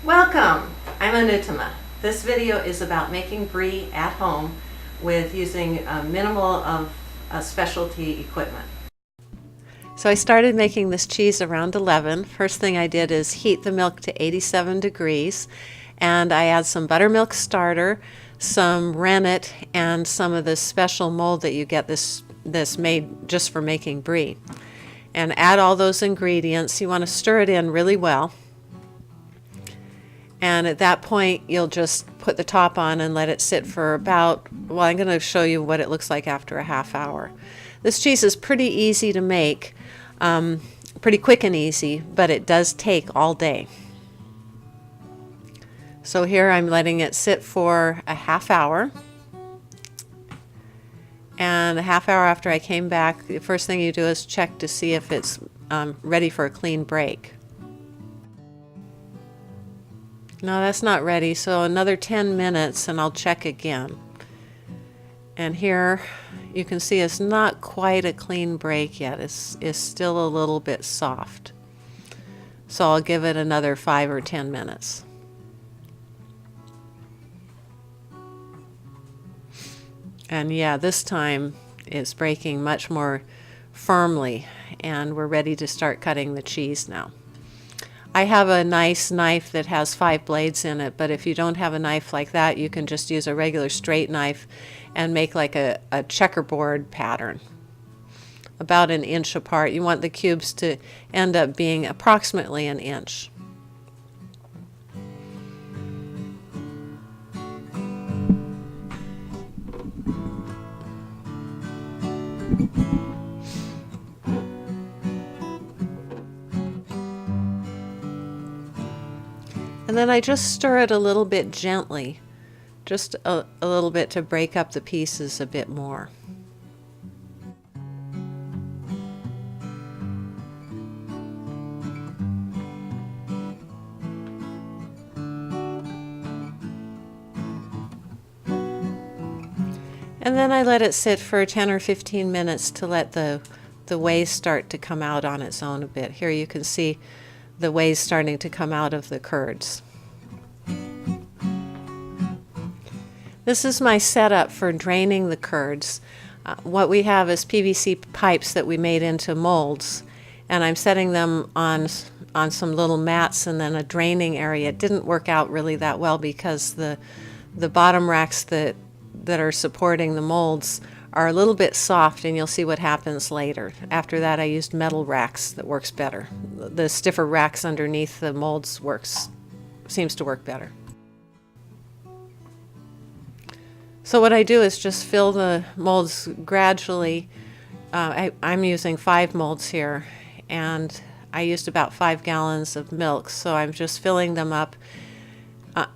Welcome! I'm Anutama. This video is about making brie at home with using a minimal of specialty equipment. So I started making this cheese around 11. First thing I did is heat the milk to 87 degrees, and I add some buttermilk starter, some rennet, and some of this special mold that you get this made just for making brie. And add all those ingredients. You want to stir it in really well. And at that point, you'll just put the top on and let it sit for about, well, I'm going to show you what it looks like after a half hour. This cheese is pretty easy to make, pretty quick and easy, but it does take all day. So here I'm letting it sit for a half hour. And a half hour after I came back, the first thing you do is check to see if it's ready for a clean break. No, that's not ready, so another 10 minutes and I'll check again. And here you can see it's not quite a clean break yet. It's still a little bit soft. So I'll give it another 5 or 10 minutes. And yeah, this time it's breaking much more firmly, and we're ready to start cutting the cheese now. I have a nice knife that has 5 blades in it, but if you don't have a knife like that, you can just use a regular straight knife and make like a checkerboard pattern, about an inch apart. You want the cubes to end up being approximately an inch. And then I just stir it a little bit gently, just a little bit to break up the pieces a bit more. And then I let it sit for 10 or 15 minutes to let the whey start to come out on its own a bit. Here you can see the whey starting to come out of the curds. This is my setup for draining the curds. What we have is PVC pipes that we made into molds, and I'm setting them on some little mats and then a draining area. It didn't work out really that well because the bottom racks that are supporting the molds are a little bit soft, and you'll see what happens later. After that, I used metal racks that works better. The stiffer racks underneath the molds seems to work better. So what I do is just fill the molds gradually. I'm using 5 molds here, and I used about 5 gallons of milk, so I'm just filling them up.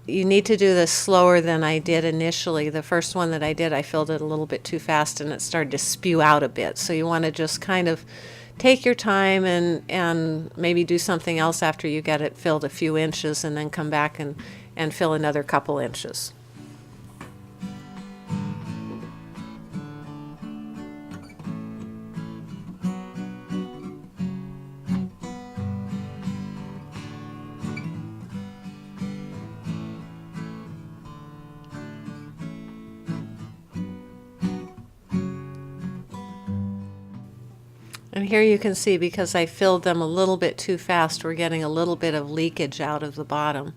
You need to do this slower than I did initially. The first one that I did, I filled it a little bit too fast and it started to spew out a bit. So you want to just kind of take your time and maybe do something else after you get it filled a few inches, and then come back and fill another couple inches. And here you can see, because I filled them a little bit too fast, we're getting a little bit of leakage out of the bottom.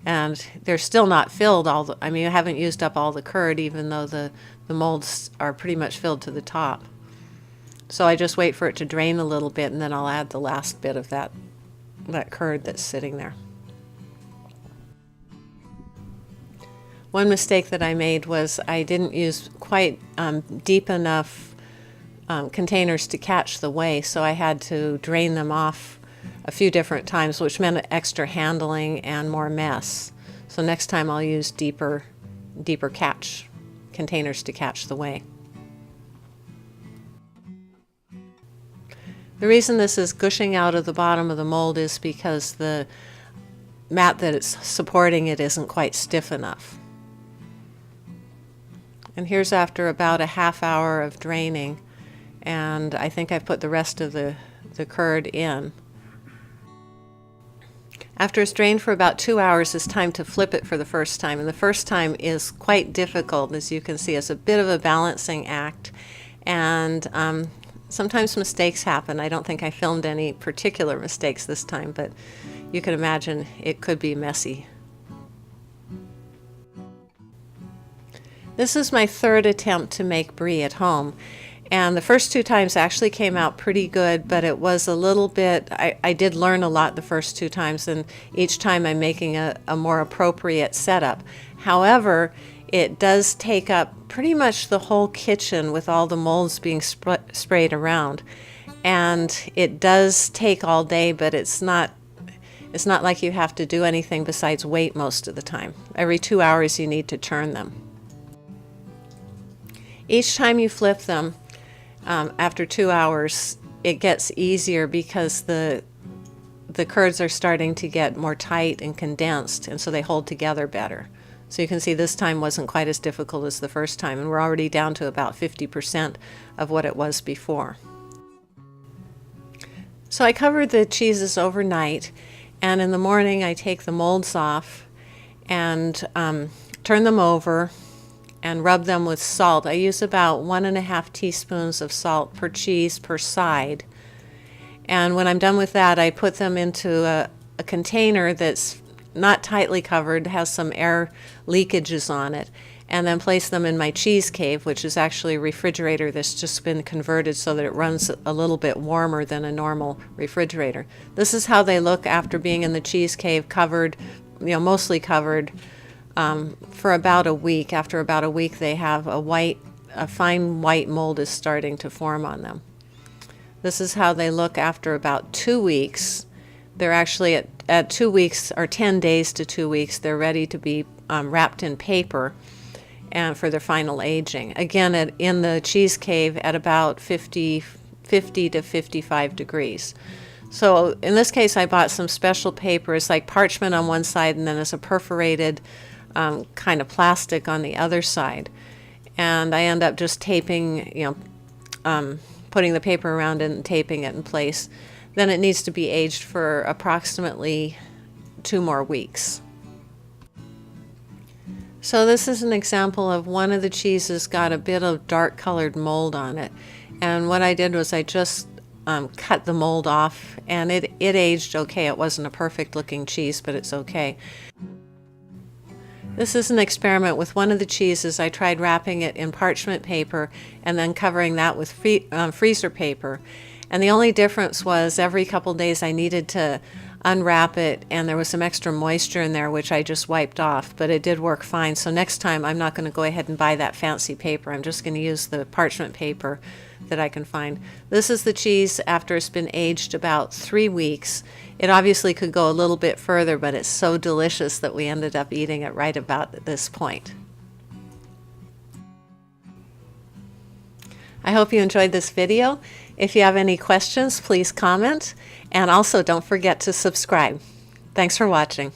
And they're still not filled I mean, I haven't used up all the curd, even though the molds are pretty much filled to the top. So I just wait for it to drain a little bit, and then I'll add the last bit of that curd that's sitting there. One mistake that I made was I didn't use quite deep enough containers to catch the whey, so I had to drain them off a few different times, which meant extra handling and more mess. So next time I'll use deeper catch containers to catch the whey. The reason this is gushing out of the bottom of the mold is because the mat that it's supporting it isn't quite stiff enough. And here's after about a half hour of draining, and I think I've put the rest of the curd in. After it's drained for about 2 hours, it's time to flip it for the first time. And the first time is quite difficult, as you can see. It's a bit of a balancing act. And sometimes mistakes happen. I don't think I filmed any particular mistakes this time, but you can imagine it could be messy. This is my third attempt to make Brie at home. And the first 2 times actually came out pretty good, but it was a little bit, I did learn a lot the first 2 times, and each time I'm making a more appropriate setup. However, it does take up pretty much the whole kitchen with all the molds being sprayed around. And it does take all day, but it's not like you have to do anything besides wait most of the time. Every 2 hours you need to turn them. Each time you flip them, after 2 hours, it gets easier because the curds are starting to get more tight and condensed, and so they hold together better. So you can see this time wasn't quite as difficult as the first time, and we're already down to about 50% of what it was before. So I covered the cheeses overnight, and in the morning I take the molds off and turn them over and rub them with salt. I use about 1.5 teaspoons of salt per cheese per side. And when I'm done with that, I put them into a container that's not tightly covered, has some air leakages on it, and then place them in my cheese cave, which is actually a refrigerator that's just been converted so that it runs a little bit warmer than a normal refrigerator. This is how they look after being in the cheese cave, covered, mostly covered, for about a week. After about a week, they have a fine white mold is starting to form on them. This is how they look after about 2 weeks. They're actually at 2 weeks, or 10 days to 2 weeks, they're ready to be wrapped in paper and for their final aging. Again, in the cheese cave at about 50 to 55 degrees. So in this case, I bought some special paper. It's like parchment on one side, and then it's a perforated kind of plastic on the other side. And I end up just taping, putting the paper around it and taping it in place. Then it needs to be aged for approximately 2 more weeks. So this is an example of one of the cheeses got a bit of dark colored mold on it. And what I did was I just cut the mold off, and it aged okay. It wasn't a perfect looking cheese, but it's okay. This is an experiment with one of the cheeses. I tried wrapping it in parchment paper and then covering that with freezer paper. And the only difference was every couple days I needed to unwrap it, and there was some extra moisture in there, which I just wiped off, but it did work fine. So next time I'm not going to go ahead and buy that fancy paper. I'm just going to use the parchment paper that I can find. This is the cheese after it's been aged about 3 weeks. It obviously could go a little bit further, but it's so delicious that we ended up eating it right about this point. I hope you enjoyed this video. If you have any questions, please comment, and also don't forget to subscribe. Thanks for watching.